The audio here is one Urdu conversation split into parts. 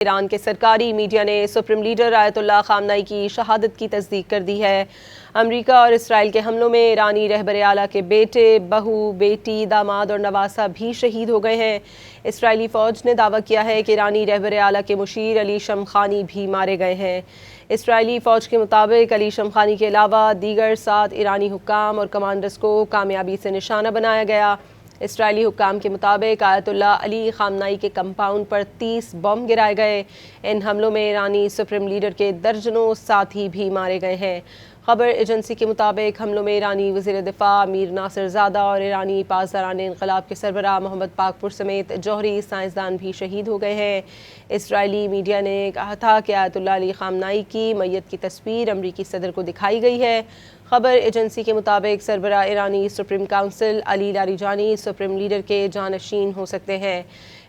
ایران کے سرکاری میڈیا نے سپریم لیڈر آیت اللہ خامنئی کی شہادت کی تصدیق کر دی ہے۔ امریکہ اور اسرائیل کے حملوں میں ایرانی رہبر اعلیٰ کے بیٹے، بہو، بیٹی، داماد اور نواسہ بھی شہید ہو گئے ہیں۔ اسرائیلی فوج نے دعویٰ کیا ہے کہ ایرانی رہبر اعلیٰ کے مشیر علی شمخانی بھی مارے گئے ہیں۔ اسرائیلی فوج کے مطابق علی شمخانی کے علاوہ دیگر 7 ایرانی حکام اور کمانڈرز کو کامیابی سے نشانہ بنایا گیا۔ اسرائیلی حکام کے مطابق آیت اللہ علی خامنئی کے کمپاؤنڈ پر 30 بم گرائے گئے۔ ان حملوں میں ایرانی سپریم لیڈر کے درجنوں ساتھی بھی مارے گئے ہیں۔ خبر ایجنسی کے مطابق حملوں میں ایرانی وزیر دفاع امیر ناصر زادہ اور ایرانی پاسداران انقلاب کے سربراہ محمد پاکپور سمیت جوہری سائنسدان بھی شہید ہو گئے ہیں۔ اسرائیلی میڈیا نے کہا تھا کہ آیت اللہ علی خامنئی کی میت کی تصویر امریکی صدر کو دکھائی گئی ہے۔ خبر ایجنسی کے مطابق سربراہ ایرانی سپریم کونسل علی لاریجانی سپریم لیڈر کے جانشین ہو سکتے ہیں۔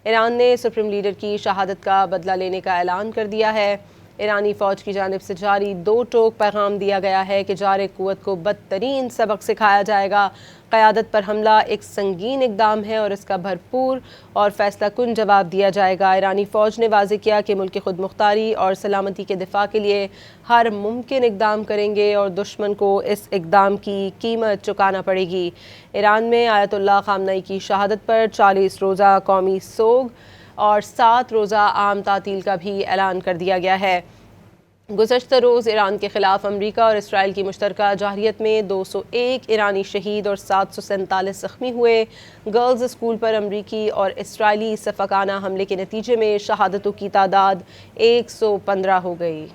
ایران نے سپریم لیڈر کی شہادت کا بدلہ لینے کا اعلان کر دیا ہے۔ ایرانی فوج کی جانب سے جاری 2 ٹوک پیغام دیا گیا ہے کہ جارِ قوت کو بدترین سبق سکھایا جائے گا۔ قیادت پر حملہ ایک سنگین اقدام ہے اور اس کا بھرپور اور فیصلہ کن جواب دیا جائے گا۔ ایرانی فوج نے واضح کیا کہ ملک کی خود مختاری اور سلامتی کے دفاع کے لیے ہر ممکن اقدام کریں گے اور دشمن کو اس اقدام کی قیمت چکانا پڑے گی۔ ایران میں آیت اللہ خامنئی کی شہادت پر 40 روزہ قومی سوگ اور 7 روزہ عام تعطیل کا بھی اعلان کر دیا گیا ہے۔ گزشتہ روز ایران کے خلاف امریکہ اور اسرائیل کی مشترکہ جارحیت میں 201 ایرانی شہید اور 747 زخمی ہوئے۔ گرلز اسکول پر امریکی اور اسرائیلی شفقانہ حملے کے نتیجے میں شہادتوں کی تعداد 115 ہو گئی۔